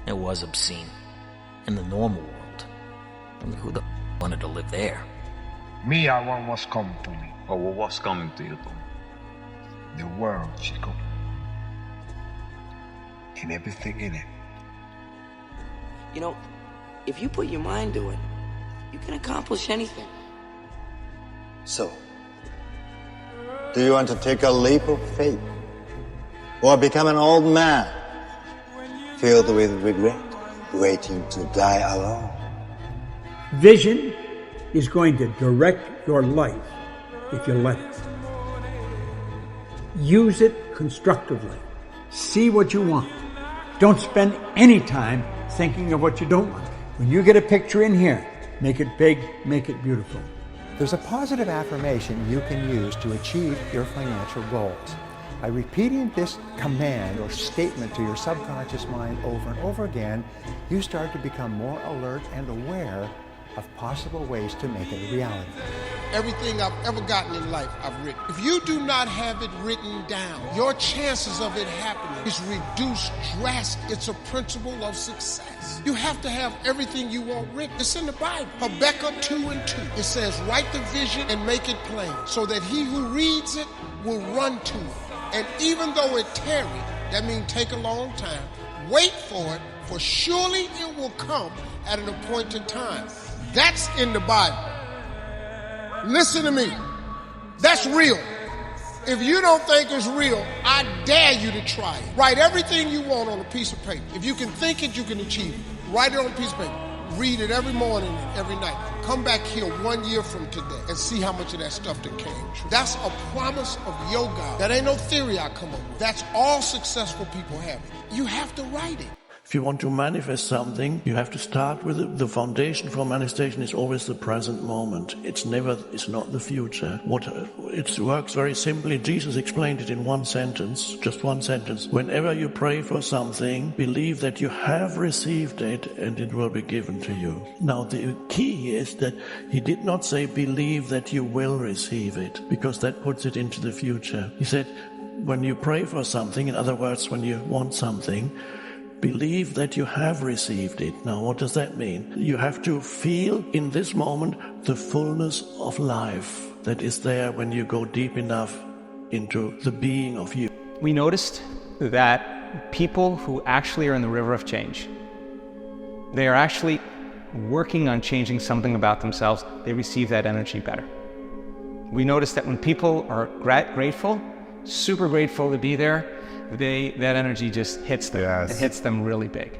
It was obscene. In the normal world. I mean, who the wanted to live there? Me, I want what's coming to me. Oh, well, what's coming to you, Tom? The world, Chico. And everything in it. You know, if you put your mind to it, you can accomplish anything. So, do you want to take a leap of faith? Or become an old man, filled with regret, waiting to die alone? Vision is going to direct your life if you let it. Use it constructively. See what you want. Don't spend any time thinking of what you don't want. When you get a picture in here, make it big, make it beautiful. There's a positive affirmation you can use to achieve your financial goals. By repeating this command or statement to your subconscious mind over and over again, you start to become more alert and aware of possible ways to make it a reality. Everything I've ever gotten in life, I've written. If you do not have it written down, your chances of it happening is reduced drastically. It's a principle of success. You have to have everything you want written. It's in the Bible. Habakkuk 2:2. It says, write the vision and make it plain, so that he who reads it will run to it. And even though it tarry, that means take a long time, wait for it, for surely it will come at an appointed time. That's in the Bible. Listen to me. That's real. If you don't think it's real, I dare you to try it. Write everything you want on a piece of paper. If you can think it, you can achieve it. Write it on a piece of paper. Read it every morning, every night. Come back here 1 year from today and see how much of that stuff that came true. That's a promise of yoga. That ain't no theory I come up with. That's all successful people have it. You have to write it. If you want to manifest something, you have to start with the foundation for manifestation is always the present moment. It's not the future. It works very simply. Jesus explained it in one sentence, just one sentence. Whenever you pray for something, believe that you have received it and it will be given to you. Now the key is that he did not say believe that you will receive it, because that puts it into the future. He said when you pray for something, in other words, when you want something, believe that you have received it. Now, what does that mean? You have to feel in this moment the fullness of life that is there when you go deep enough into the being of you. We noticed that people who actually are in the river of change, they are actually working on changing something about themselves, they receive that energy better. We noticed that when people are grateful, super grateful to be there, that energy just hits them. Yes. It hits them really big.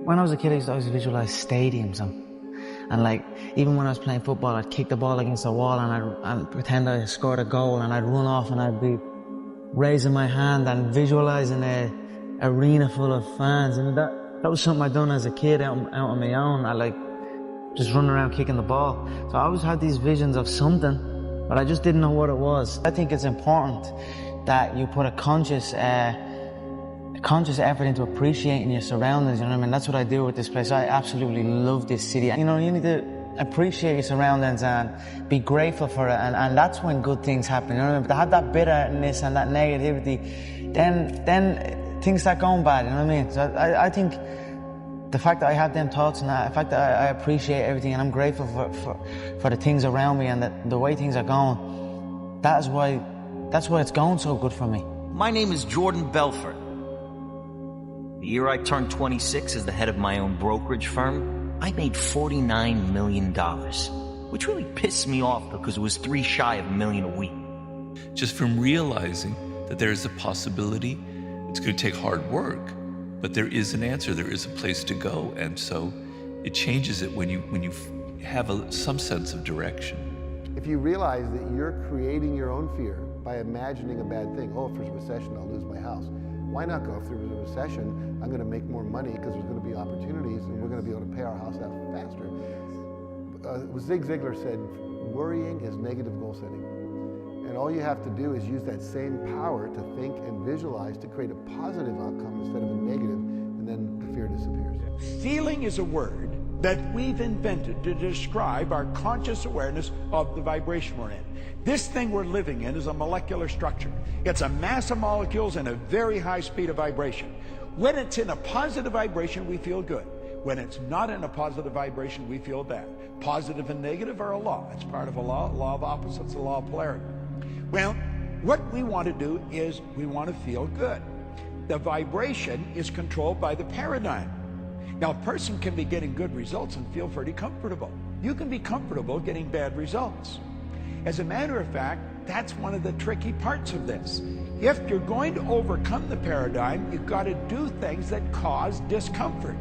When I was a kid, I used to always visualize stadiums, and like even when I was playing football, I'd kick the ball against the wall and I'd pretend I scored a goal, and I'd run off and I'd be raising my hand and visualizing an arena full of fans. And that was something I'd done as a kid out on my own. I like just running around kicking the ball. So I always had these visions of something, but I just didn't know what it was. I think it's important that you put a conscious effort into appreciating your surroundings, you know what I mean? That's what I do with this place. I absolutely love this city. You know, you need to appreciate your surroundings and be grateful for it, and that's when good things happen, you know what I mean? But to have that bitterness and that negativity, then things start going bad, you know what I mean? So I think the fact that I have them thoughts and the fact that I appreciate everything and I'm grateful for the things around me and the way things are going, that's why it's going so good for me. My name is Jordan Belfort. The year I turned 26 as the head of my own brokerage firm, I made $49 million, which really pissed me off because it was $3 shy of $1 million a week. Just from realizing that there is a possibility, it's going to take hard work, but there is an answer, there is a place to go, and so it changes it when you have some sense of direction. If you realize that you're creating your own fear by imagining a bad thing, oh, if there's a recession, I'll lose my house. Why not go? If there was a recession, I'm going to make more money because there's going to be opportunities and we're going to be able to pay our house out faster. Zig Ziglar said, worrying is negative goal setting. And all you have to do is use that same power to think and visualize to create a positive outcome instead of a negative, and then the fear disappears. Feeling is a word that we've invented to describe our conscious awareness of the vibration we're in. This thing we're living in is a molecular structure. It's a mass of molecules and a very high speed of vibration. When it's in a positive vibration, we feel good. When it's not in a positive vibration, we feel bad. Positive and negative are a law. It's part of a law of opposites, the law of polarity. Well, what we want to do is we want to feel good. The vibration is controlled by the paradigm. Now, a person can be getting good results and feel pretty comfortable. You can be comfortable getting bad results. As a matter of fact, that's one of the tricky parts of this. If you're going to overcome the paradigm, you've got to do things that cause discomfort.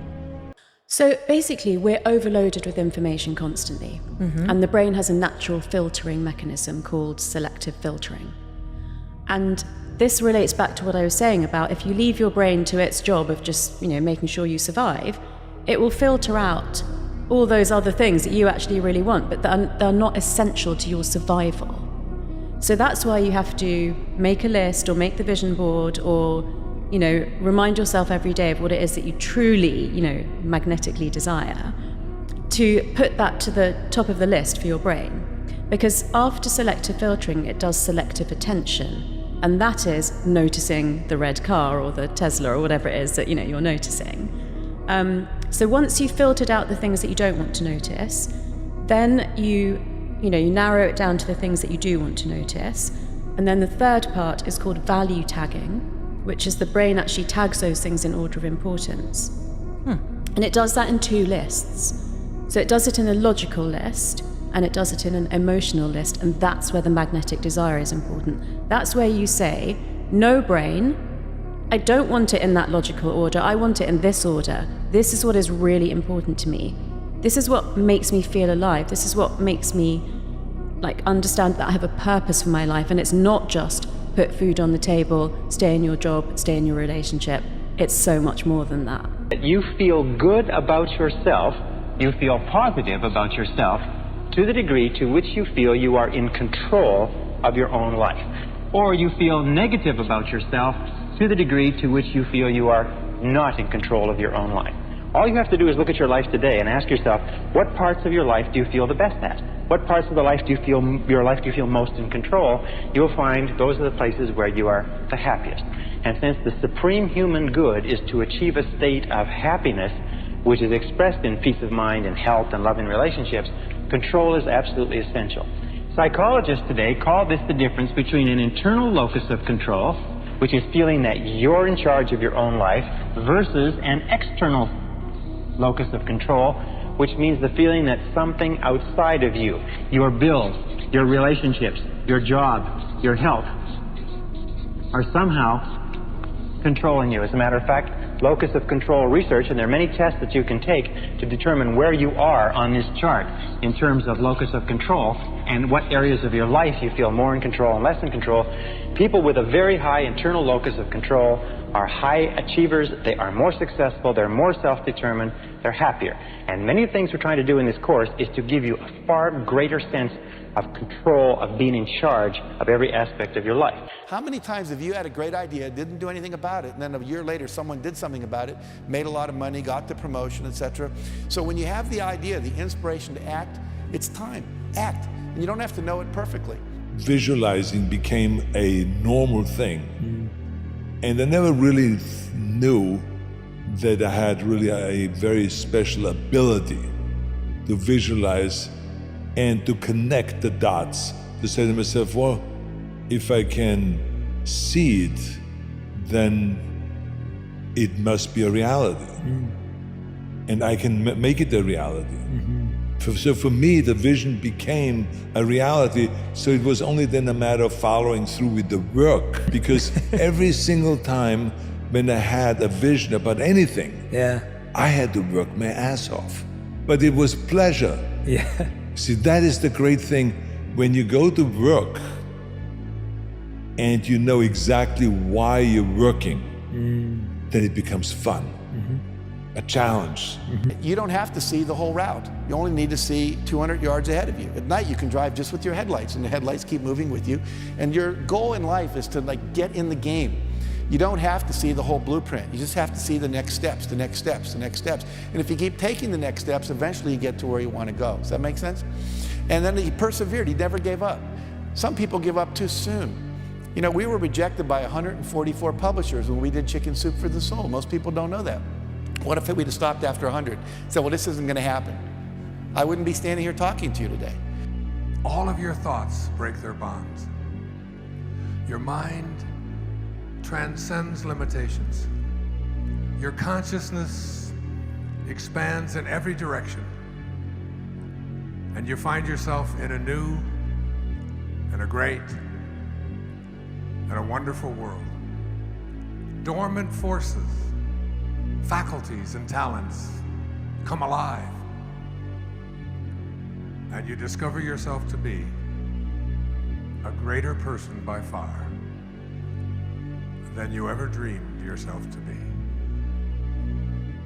So basically, we're overloaded with information constantly, and the brain has a natural filtering mechanism called selective filtering. And this relates back to what I was saying about if you leave your brain to its job of just, making sure you survive, it will filter out all those other things that you actually really want, but they're not essential to your survival. So that's why you have to make a list or make the vision board or, remind yourself every day of what it is that you truly, magnetically desire, to put that to the top of the list for your brain. Because after selective filtering, it does selective attention. And that is noticing the red car or the Tesla or whatever it is that, you're noticing. So once you've filtered out the things that you don't want to notice, then you narrow it down to the things that you do want to notice. And then the third part is called value tagging, which is the brain actually tags those things in order of importance. And it does that in 2 lists. So it does it in a logical list, and it does it in an emotional list, and that's where the magnetic desire is important. That's where you say, no brain, I don't want it in that logical order, I want it in this order. This is what is really important to me. This is what makes me feel alive. This is what makes me understand that I have a purpose for my life, and it's not just put food on the table, stay in your job, stay in your relationship. It's so much more than that. You feel good about yourself, you feel positive about yourself to the degree to which you feel you are in control of your own life. Or you feel negative about yourself to the degree to which you feel you are not in control of your own life. All you have to do is look at your life today and ask yourself, what parts of your life do you feel the best at? What parts of the life do you feel most in control? You'll find those are the places where you are the happiest. And since the supreme human good is to achieve a state of happiness, which is expressed in peace of mind and health and love in relationships, control is absolutely essential. Psychologists today call this the difference between an internal locus of control, which is feeling that you're in charge of your own life, versus an external locus of control, which means the feeling that something outside of you, your bills, your relationships, your job, your health, are somehow controlling you. As a matter of fact, locus of control research, and there are many tests that you can take to determine where you are on this chart in terms of locus of control and what areas of your life you feel more in control and less in control. People with a very high internal locus of control are high achievers, they are more successful, they're more self-determined, they're happier. And many of the things we're trying to do in this course is to give you a far greater sense of control, of being in charge of every aspect of your life. How many times have you had a great idea, didn't do anything about it, and then a year later someone did something about it, made a lot of money, got the promotion, etc. So when you have the idea, the inspiration to act, it's time. Act. And you don't have to know it perfectly. Visualizing became a normal thing. And I never really knew that I had really a very special ability to visualize and to connect the dots, to say to myself, well, if I can see it, then it must be a reality. And I can make it a reality. So for me, the vision became a reality, so it was only then a matter of following through with the work. Because every single time when I had a vision about anything, I had to work my ass off. But it was pleasure. See, that is the great thing. When you go to work and you know exactly why you're working, then it becomes fun. A challenge. You don't have to see the whole route. You only need to see 200 yards ahead of you. At night you can drive just with your headlights, and the headlights keep moving with you. And your goal in life is to get in the game. You don't have to see the whole blueprint. You just have to see the next steps, the next steps, the next steps. And if you keep taking the next steps, eventually you get to where you want to go. Does that make sense? And then he persevered. He never gave up. Some people give up too soon. You know, we were rejected by 144 publishers when we did Chicken Soup for the Soul. Most people don't know that. What if we'd have stopped after 100? Said, well, this isn't going to happen. I wouldn't be standing here talking to you today. All of your thoughts break their bonds. Your mind transcends limitations. Your consciousness expands in every direction. And you find yourself in a new and a great and a wonderful world. Dormant forces, faculties and talents come alive. And you discover yourself to be a greater person by far than you ever dreamed yourself to be.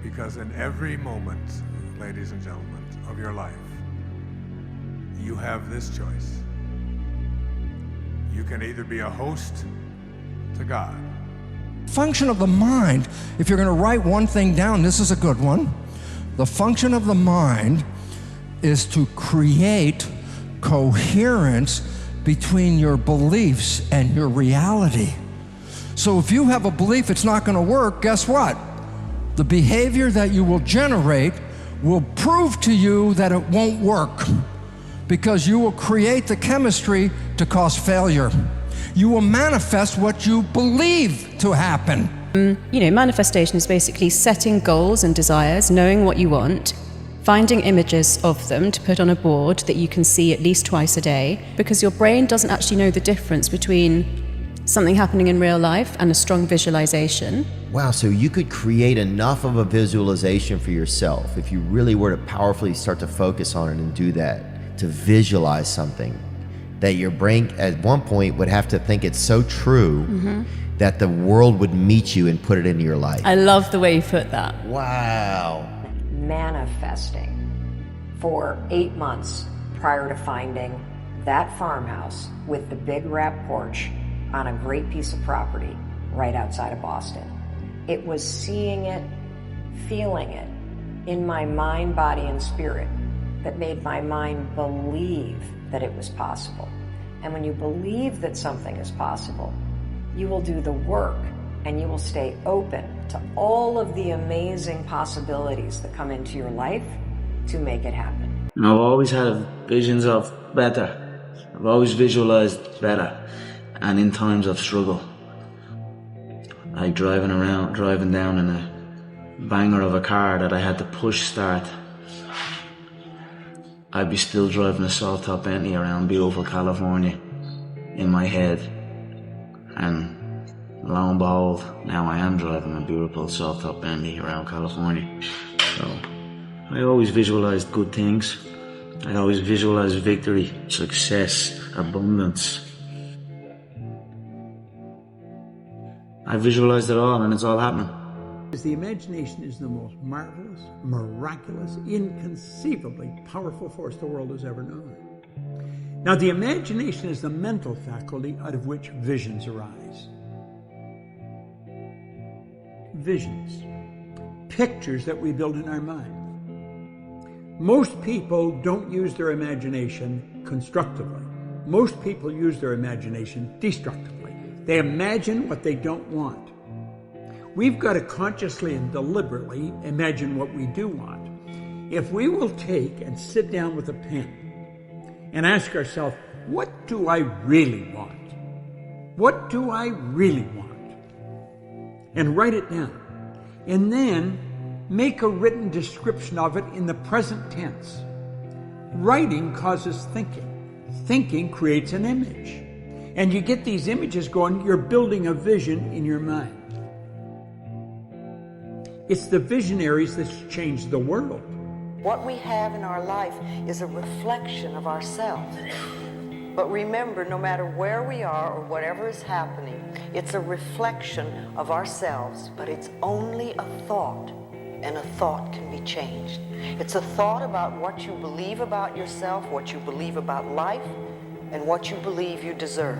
Because in every moment, ladies and gentlemen, of your life, you have this choice. You can either be a host to God. Function of the mind, if you're going to write one thing down, this is a good one. The function of the mind is to create coherence between your beliefs and your reality. So if you have a belief it's not going to work, guess what? The behavior that you will generate will prove to you that it won't work, because you will create the chemistry to cause failure. You will manifest what you believe to happen. You know, manifestation is basically setting goals and desires, knowing what you want, finding images of them to put on a board that you can see at least twice a day, because your brain doesn't actually know the difference between something happening in real life and a strong visualization. Wow, so you could create enough of a visualization for yourself if you really were to powerfully start to focus on it and do that, to visualize something that your brain at one point would have to think it's so true that the world would meet you and put it into your life. I love the way you put that. Wow. Manifesting for 8 months prior to finding that farmhouse with the big wrap porch on a great piece of property right outside of Boston. It was seeing it, feeling it in my mind, body, and spirit that made my mind believe that it was possible. And when you believe that something is possible, you will do the work and you will stay open to all of the amazing possibilities that come into your life to make it happen. I've always had visions of better. I've always visualized better. And in times of struggle, like driving down in a banger of a car that I had to push start, I'd be still driving a soft top Bentley around beautiful California in my head. And lo and behold, now I am driving a beautiful soft top Bentley around California. So I always visualized good things. I always visualized victory, success, abundance. I visualized it all, and it's all happening. The imagination is the most marvelous, miraculous, inconceivably powerful force the world has ever known. Now, the imagination is the mental faculty out of which visions arise. Visions, pictures that we build in our mind. Most people don't use their imagination constructively. Most people use their imagination destructively. They imagine what they don't want. We've got to consciously and deliberately imagine what we do want. If we will take and sit down with a pen and ask ourselves, what do I really want? What do I really want? And write it down. And then make a written description of it in the present tense. Writing causes thinking. Thinking creates an image. And you get these images going, you're building a vision in your mind. It's the visionaries that change the world. What we have in our life is a reflection of ourselves. But remember, no matter where we are or whatever is happening, it's a reflection of ourselves, but it's only a thought, and a thought can be changed. It's a thought about what you believe about yourself, what you believe about life, and what you believe you deserve.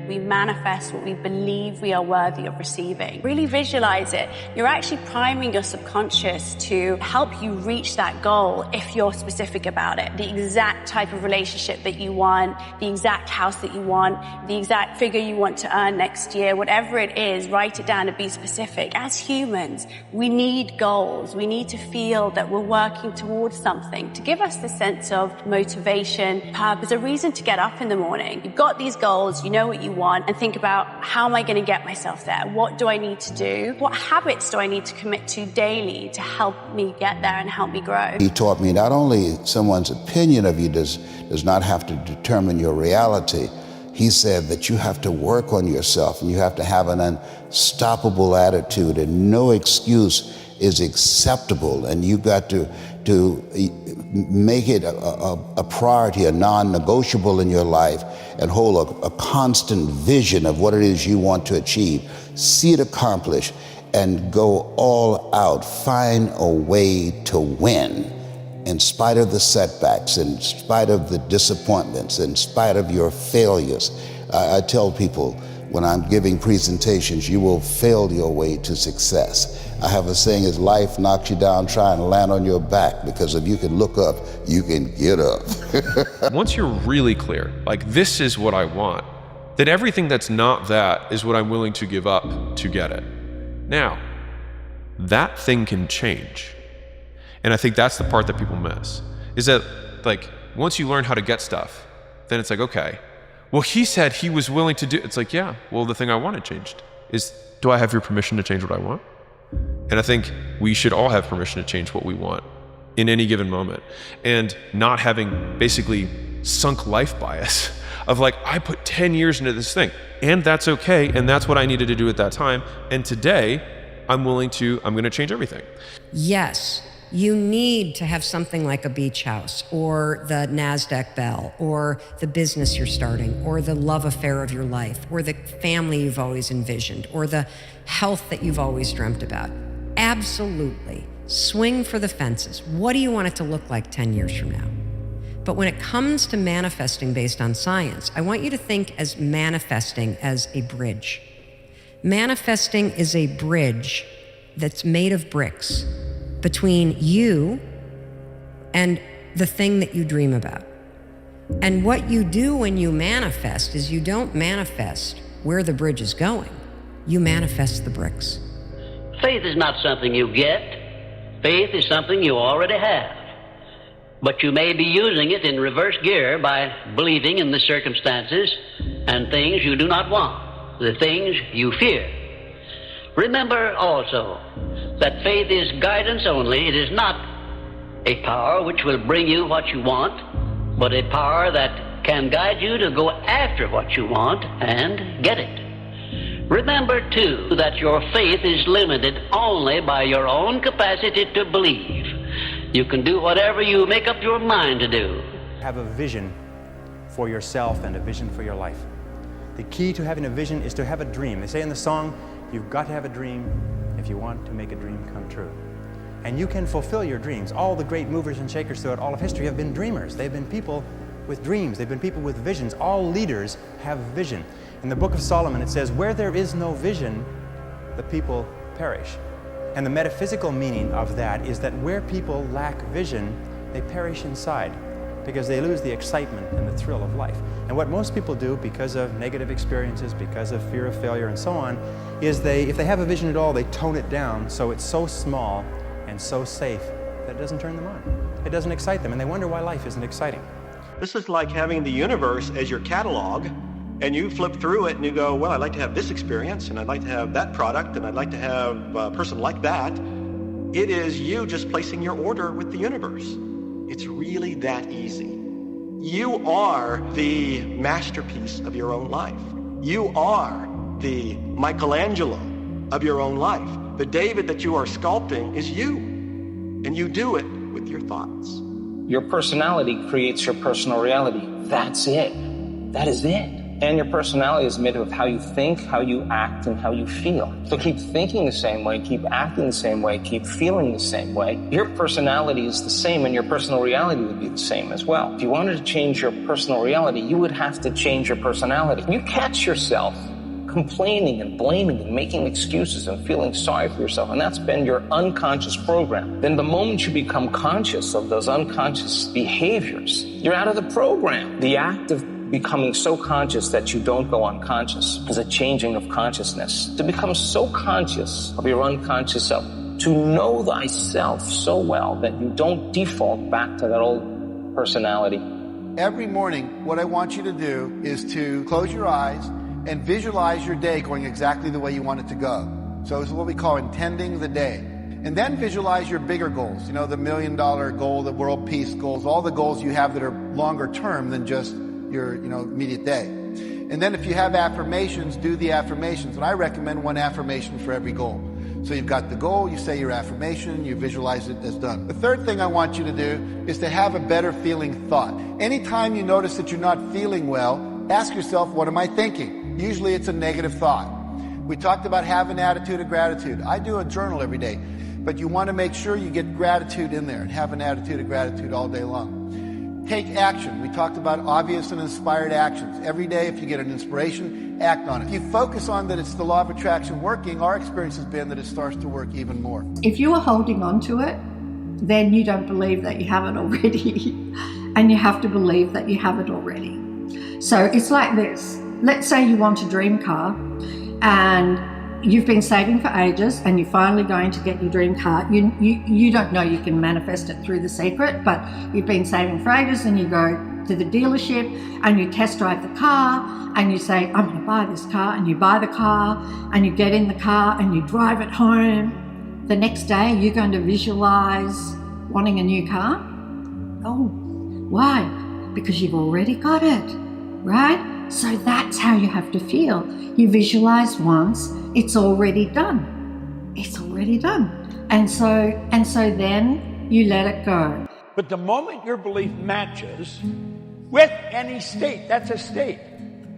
We manifest what we believe we are worthy of receiving. Really visualize it. You're actually priming your subconscious to help you reach that goal if you're specific about it. The exact type of relationship that you want, the exact house that you want, the exact figure you want to earn next year, whatever it is, write it down and be specific. As humans, we need goals. We need to feel that we're working towards something to give us the sense of motivation, purpose, a reason to get up in the morning. You've got these goals, you know what you want, and think about, how am I going to get myself there? What do I need to do? What habits do I need to commit to daily to help me get there and help me grow? He taught me not only someone's opinion of you does not have to determine your reality. He said that you have to work on yourself and you have to have an unstoppable attitude, and no excuse is acceptable, and you got to make it a priority, a non-negotiable in your life, and hold a constant vision of what it is you want to achieve. See it accomplished and go all out. Find a way to win in spite of the setbacks, in spite of the disappointments, in spite of your failures. I tell people when I'm giving presentations, you will fail your way to success. I have a saying, is life knocks you down, try and land on your back, because if you can look up, you can get up. Once you're really clear, like this is what I want, then everything that's not that is what I'm willing to give up to get it. Now, that thing can change. And I think that's the part that people miss, is that like, once you learn how to get stuff, then it's like, okay, well, he said he was willing to do, it's like, yeah, well, the thing I wanted changed. Do I have your permission to change what I want? And I think we should all have permission to change what we want in any given moment, and not having basically sunk life bias of like, I put 10 years into this thing, and that's okay, and that's what I needed to do at that time, and today I'm going to change everything. Yes, you need to have something like a beach house, or the NASDAQ bell, or the business you're starting, or the love affair of your life, or the family you've always envisioned, or the health that you've always dreamt about. Absolutely. Swing for the fences. What do you want it to look like 10 years from now? But when it comes to manifesting based on science, I want you to think as manifesting as a bridge. Manifesting is a bridge that's made of bricks between you and the thing that you dream about. And what you do when you manifest is you don't manifest where the bridge is going. You manifest the bricks. Faith is not something you get. Faith is something you already have. But you may be using it in reverse gear by believing in the circumstances and things you do not want, the things you fear. Remember also that faith is guidance only. It is not a power which will bring you what you want, but a power that can guide you to go after what you want and get it. Remember, too, that your faith is limited only by your own capacity to believe. You can do whatever you make up your mind to do. Have a vision for yourself and a vision for your life. The key to having a vision is to have a dream. They say in the song, you've got to have a dream if you want to make a dream come true. And you can fulfill your dreams. All the great movers and shakers throughout all of history have been dreamers. They've been people with dreams. They've been people with visions. All leaders have vision. In the Book of Solomon, it says, where there is no vision, the people perish. And the metaphysical meaning of that is that where people lack vision, they perish inside because they lose the excitement and the thrill of life. And what most people do because of negative experiences, because of fear of failure and so on, is if they have a vision at all, they tone it down so it's so small and so safe that it doesn't turn them on. It doesn't excite them, and they wonder why life isn't exciting. This is like having the universe as your catalog, and you flip through it and you go, well, I'd like to have this experience, and I'd like to have that product, and I'd like to have a person like that. It is you just placing your order with the universe. It's really that easy. You are the masterpiece of your own life. You are the Michelangelo of your own life. The David that you are sculpting is you, and you do it with your thoughts. Your personality creates your personal reality. That's it. That is it. And your personality is made up of how you think, how you act, and how you feel. So keep thinking the same way, keep acting the same way, keep feeling the same way. Your personality is the same, and your personal reality would be the same as well. If you wanted to change your personal reality, you would have to change your personality. You catch yourself complaining and blaming and making excuses and feeling sorry for yourself, and that's been your unconscious program. Then the moment you become conscious of those unconscious behaviors, you're out of the program. The act of becoming so conscious that you don't go unconscious is a changing of consciousness. To become so conscious of your unconscious self, to know thyself so well that you don't default back to that old personality. Every morning, what I want you to do is to close your eyes and visualize your day going exactly the way you want it to go. So it's what we call intending the day. And then visualize your bigger goals, the $1 million goal, the world peace goals, all the goals you have that are longer term than just your immediate day. And then if you have affirmations, do the affirmations. And I recommend one affirmation for every goal. So you've got the goal, you say your affirmation, you visualize it as done. The third thing I want you to do is to have a better feeling thought. Anytime you notice that you're not feeling well, ask yourself, what am I thinking? Usually it's a negative thought. We talked about have an attitude of gratitude. I do a journal every day, but you want to make sure you get gratitude in there and have an attitude of gratitude all day long. Take action. We talked about obvious and inspired actions. Every day, if you get an inspiration, act on it. If you focus on that it's the law of attraction working, our experience has been that it starts to work even more. If you are holding on to it, then you don't believe that you have it already. And you have to believe that you have it already. So it's like this. Let's say you want a dream car and you've been saving for ages and you're finally going to get your dream car. You don't know you can manifest it through The Secret, but you've been saving for ages and you go to the dealership and you test drive the car and you say, I'm going to buy this car, and you buy the car and you get in the car and you drive it home. The next day you're going to visualize wanting a new car. Oh, why? Because you've already got it, right? So that's how you have to feel. You visualize once, it's already done. It's already done. And so then you let it go. But the moment your belief matches with any state, that's a state.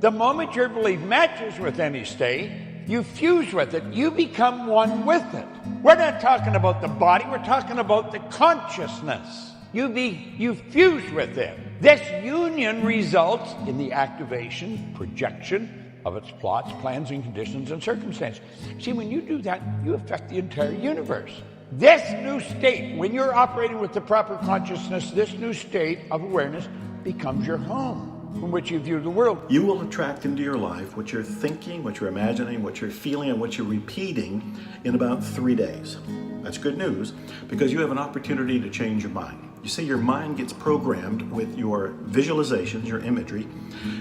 The moment your belief matches with any state, you fuse with it, you become one with it. We're not talking about the body, we're talking about the consciousness. You fuse with it. This union results in the activation, projection of its plots, plans, and conditions and circumstances. See, when you do that, you affect the entire universe. This new state, when you're operating with the proper consciousness, this new state of awareness becomes your home from which you view the world. You will attract into your life what you're thinking, what you're imagining, what you're feeling, and what you're repeating in about 3 days. That's good news, because you have an opportunity to change your mind. You see, your mind gets programmed with your visualizations, your imagery,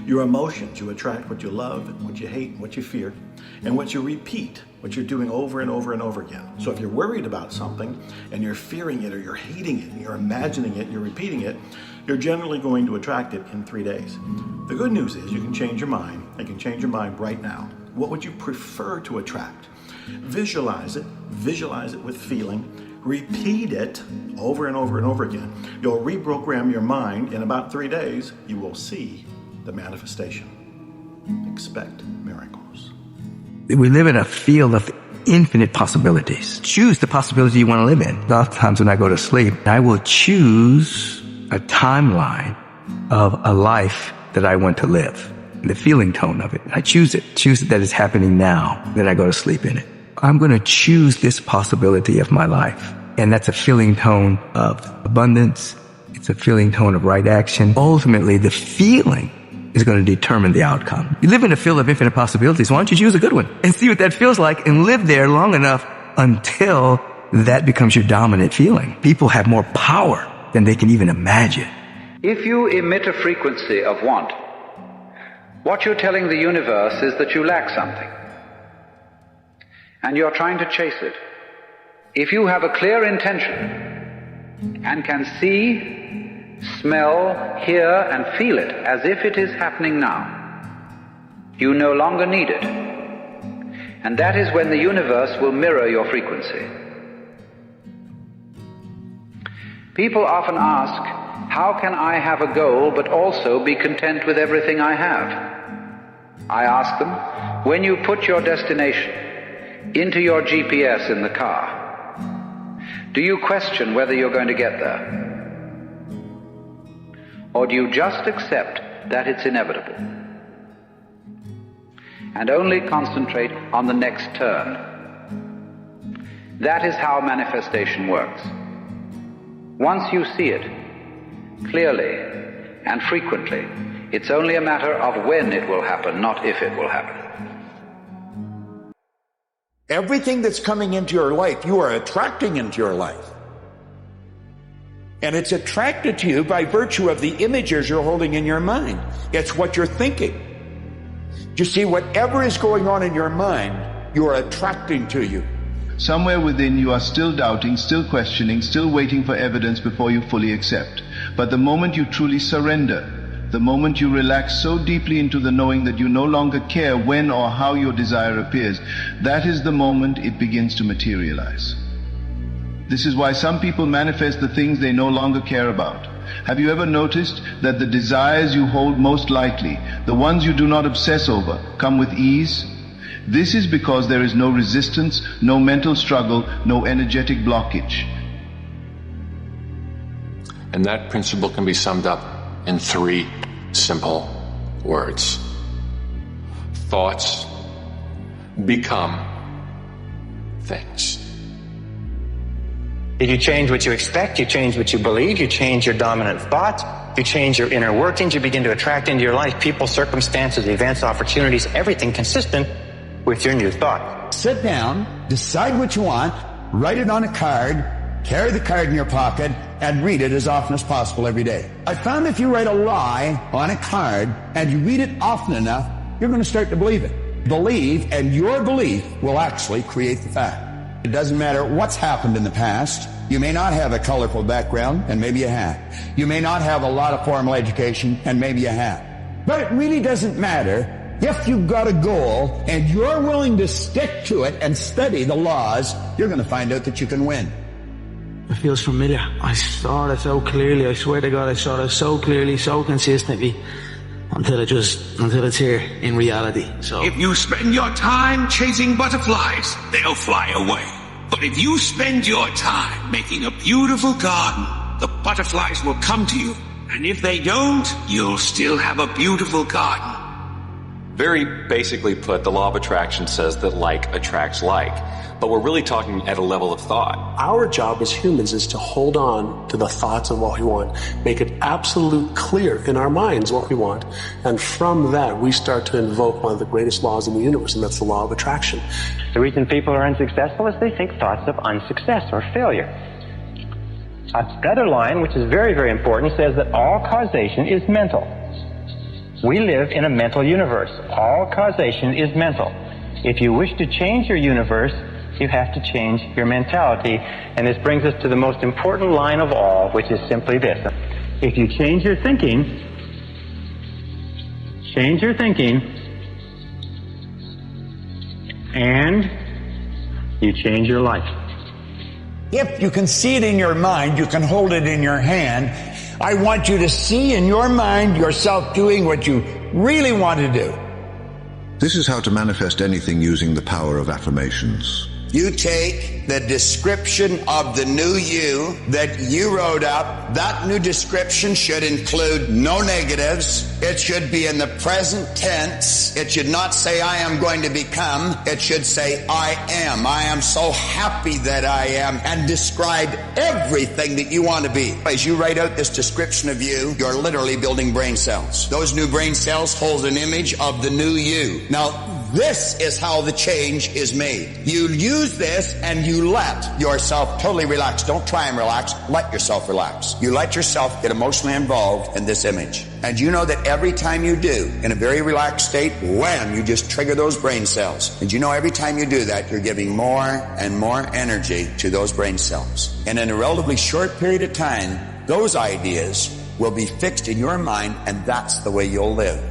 your emotions. You attract what you love, what you hate, what you fear, and what you repeat, what you're doing over and over and over again. So if you're worried about something and you're fearing it or you're hating it, you're imagining it, you're repeating it, you're generally going to attract it in 3 days. The good news is you can change your mind. You can change your mind right now. What would you prefer to attract? Visualize it with feeling. Repeat it over and over and over again. You'll reprogram your mind. In about 3 days, you will see the manifestation. Expect miracles. We live in a field of infinite possibilities. Choose the possibility you want to live in. A lot of times when I go to sleep, I will choose a timeline of a life that I want to live. The feeling tone of it. I choose it that it's happening now. Then I go to sleep in it. I'm going to choose this possibility of my life. And that's a feeling tone of abundance. It's a feeling tone of right action. Ultimately, the feeling is going to determine the outcome. You live in a field of infinite possibilities. Why don't you choose a good one and see what that feels like and live there long enough until that becomes your dominant feeling. People have more power than they can even imagine. If you emit a frequency of want, what you're telling the universe is that you lack something, and you're trying to chase it. If you have a clear intention and can see, smell, hear, and feel it as if it is happening now, you no longer need it. And that is when the universe will mirror your frequency. People often ask, how can I have a goal but also be content with everything I have? I ask them, when you put your destination into your GPS in the car, do you question whether you're going to get there? Or do you just accept that it's inevitable and only concentrate on the next turn? That is how manifestation works. Once you see it clearly and frequently, it's only a matter of when it will happen, not if it will happen. Everything that's coming into your life, you are attracting into your life. And it's attracted to you by virtue of the images you're holding in your mind. It's what you're thinking. You see, whatever is going on in your mind, you are attracting to you. Somewhere within you are still doubting, still questioning, still waiting for evidence before you fully accept. But the moment you truly surrender, the moment you relax so deeply into the knowing that you no longer care when or how your desire appears, that is the moment it begins to materialize. This is why some people manifest the things they no longer care about. Have you ever noticed that the desires you hold most lightly, the ones you do not obsess over, come with ease? This is because there is no resistance, no mental struggle, no energetic blockage. And that principle can be summed up in 3 simple words. Thoughts become things. If you change what you expect, you change what you believe, you change your dominant thought, you change your inner workings, you begin to attract into your life people, circumstances, events, opportunities, everything consistent with your new thought. Sit down, decide what you want, write it on a card, carry the card in your pocket, and read it as often as possible every day. I found if you write a lie on a card and you read it often enough, you're going to start to believe it. Believe, and your belief will actually create the fact. It doesn't matter what's happened in the past. You may not have a colorful background, and maybe you have. You may not have a lot of formal education, and maybe you have. But it really doesn't matter. If you've got a goal and you're willing to stick to it and study the laws, you're going to find out that you can win. It feels familiar. I saw it so clearly. I swear to God, I saw it so clearly, so consistently, until it's here in reality. So if you spend your time chasing butterflies, they'll fly away. But if you spend your time making a beautiful garden, the butterflies will come to you. And if they don't, you'll still have a beautiful garden. Very basically put, the law of attraction says that like attracts like. But we're really talking at a level of thought. Our job as humans is to hold on to the thoughts of what we want, make it absolute clear in our minds what we want, and from that we start to invoke one of the greatest laws in the universe, and that's the law of attraction. The reason people are unsuccessful is they think thoughts of unsuccess or failure. Another line, which is very, very important, says that all causation is mental. We live in a mental universe. All causation is mental. If you wish to change your universe, you have to change your mentality. And this brings us to the most important line of all, which is simply this. If you change your thinking, and you change your life. If you can see it in your mind, you can hold it in your hand. I want you to see in your mind yourself doing what you really want to do. This is how to manifest anything using the power of affirmations. You take the description of the new you that you wrote up. That new description should include no negatives. It should be in the present tense. It should not say I am going to become. It should say I am. I am so happy that I am, and describe everything that you want to be. As you write out this description of you, you're literally building brain cells. Those new brain cells hold an image of the new you. Now, this is how the change is made. You use this and you let yourself totally relax. Don't try and relax. Let yourself relax. You let yourself get emotionally involved in this image. And you know that every time you do, in a very relaxed state, wham, you just trigger those brain cells. And you know every time you do that, you're giving more and more energy to those brain cells. And in a relatively short period of time, those ideas will be fixed in your mind, and that's the way you'll live.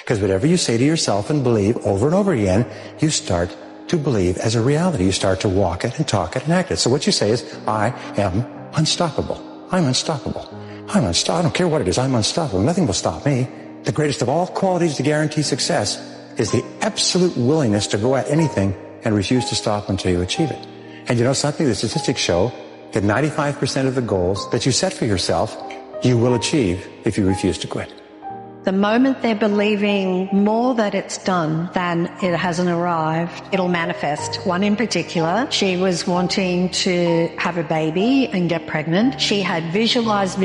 Because whatever you say to yourself and believe over and over again, you start to believe as a reality. You start to walk it and talk it and act it. So what you say is, I am unstoppable. I'm unstoppable. I'm unstoppable. I don't care what it is. I'm unstoppable. Nothing will stop me. The greatest of all qualities to guarantee success is the absolute willingness to go at anything and refuse to stop until you achieve it. And you know something? The statistics show that 95% of the goals that you set for yourself, you will achieve if you refuse to quit. The moment they're believing more that it's done than it hasn't arrived, it'll manifest. One in particular, she was wanting to have a baby and get pregnant. She had visualized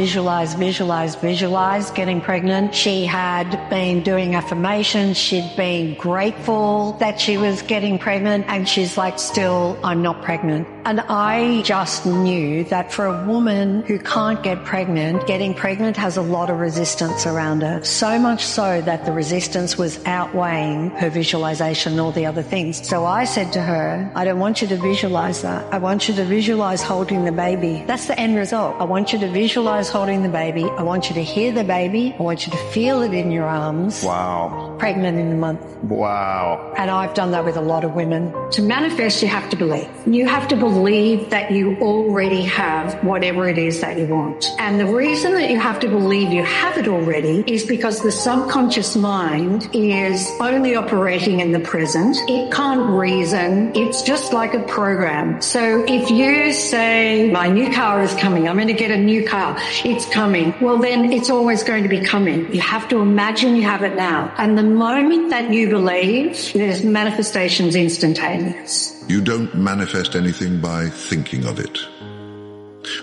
getting pregnant. She had been doing affirmations. She'd been grateful that she was getting pregnant, and she's like, still, I'm not pregnant. And I just knew that for a woman who can't get pregnant, getting pregnant has a lot of resistance around her. So much so that the resistance was outweighing her visualization and all the other things. So I said to her, I don't want you to visualize that. I want you to visualize holding the baby. That's the end result. I want you to visualize holding the baby. I want you to hear the baby. I want you to feel it in your arms. Wow. Pregnant in a month. Wow. And I've done that with a lot of women. To manifest, you have to believe. You have to believe that you already have whatever it is that you want. And the reason that you have to believe you have it already is because the subconscious mind is only operating in the present. It can't reason. It's just like a program. So if you say, my new car is coming, I'm going to get a new car, it's coming, well then it's always going to be coming. You have to imagine you have it now. And the moment that you believe, there's manifestations instantaneous. You don't manifest anything by thinking of it.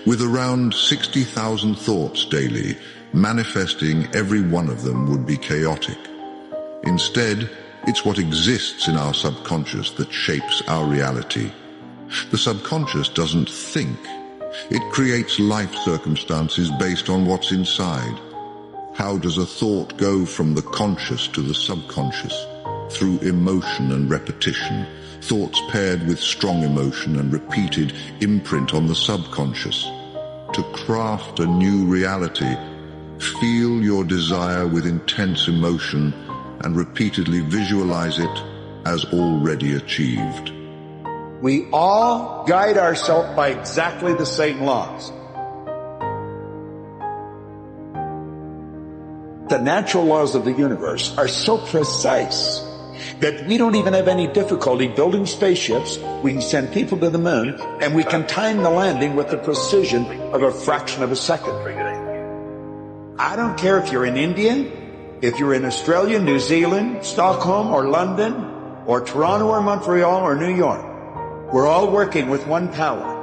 With around 60,000 thoughts daily, manifesting every one of them would be chaotic. Instead, it's what exists in our subconscious that shapes our reality. The subconscious doesn't think. It creates life circumstances based on what's inside. How does a thought go from the conscious to the subconscious? Through emotion and repetition. Thoughts paired with strong emotion and repeated imprint on the subconscious. To craft a new reality, feel your desire with intense emotion and repeatedly visualize it as already achieved. We all guide ourselves by exactly the same laws. The natural laws of the universe are so precise that we don't even have any difficulty building spaceships. We can send people to the moon, and we can time the landing with the precision of a fraction of a second. I don't care if you're in India, if you're in Australia, New Zealand, Stockholm, or London, or Toronto, or Montreal, or New York. We're all working with one power,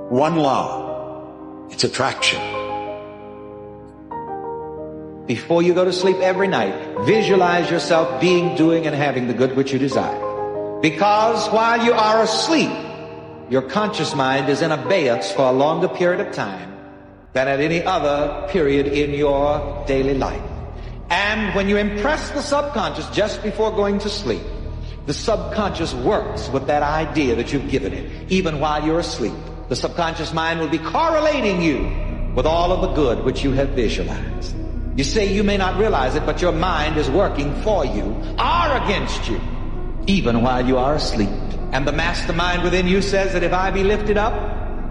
one law. It's attraction. Before you go to sleep every night, visualize yourself being, doing, and having the good which you desire. Because while you are asleep, your conscious mind is in abeyance for a longer period of time than at any other period in your daily life. And when you impress the subconscious just before going to sleep, the subconscious works with that idea that you've given it, even while you're asleep. The subconscious mind will be correlating you with all of the good which you have visualized. You say you may not realize it, but your mind is working for you or against you, even while you are asleep. And the mastermind within you says that if I be lifted up,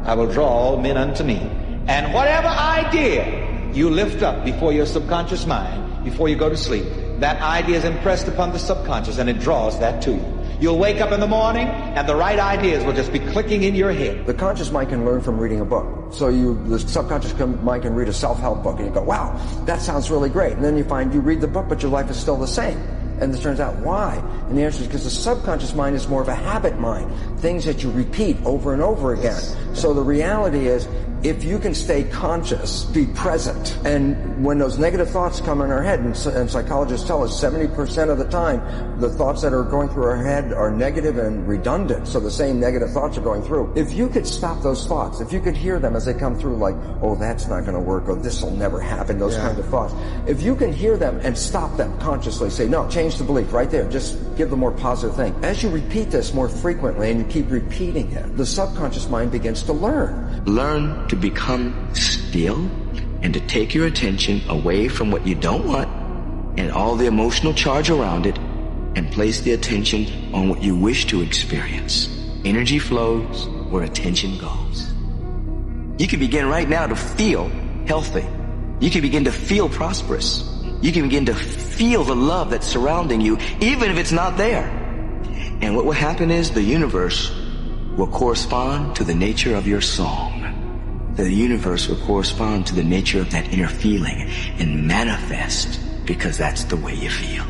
I will draw all men unto me. And whatever idea you lift up before your subconscious mind, before you go to sleep, that idea is impressed upon the subconscious and it draws that to you. You'll wake up in the morning and the right ideas will just be clicking in your head. The conscious mind can learn from reading a book. So the subconscious mind can read a self-help book and you go, wow, that sounds really great. And then you find you read the book, but your life is still the same. And it turns out, why? And the answer is because the subconscious mind is more of a habit mind. Things that you repeat over and over again. So the reality is, if you can stay conscious, be present, and when those negative thoughts come in our head, and psychologists tell us 70% of the time, the thoughts that are going through our head are negative and redundant, so the same negative thoughts are going through. If you could stop those thoughts, if you could hear them as they come through, like, oh, that's not going to work, or this will never happen, those kind of thoughts. If you can hear them and stop them consciously, say, no, change the belief right there, just give the more positive thing. As you repeat this more frequently and you keep repeating it, the subconscious mind begins to learn. Learn to become still and to take your attention away from what you don't want and all the emotional charge around it and place the attention on what you wish to experience. Energy flows where attention goes. You can begin right now to feel healthy. You can begin to feel prosperous. You can begin to feel the love that's surrounding you, even if it's not there. And what will happen is the universe will correspond to the nature of your song. The universe will correspond to the nature of that inner feeling and manifest because that's the way you feel.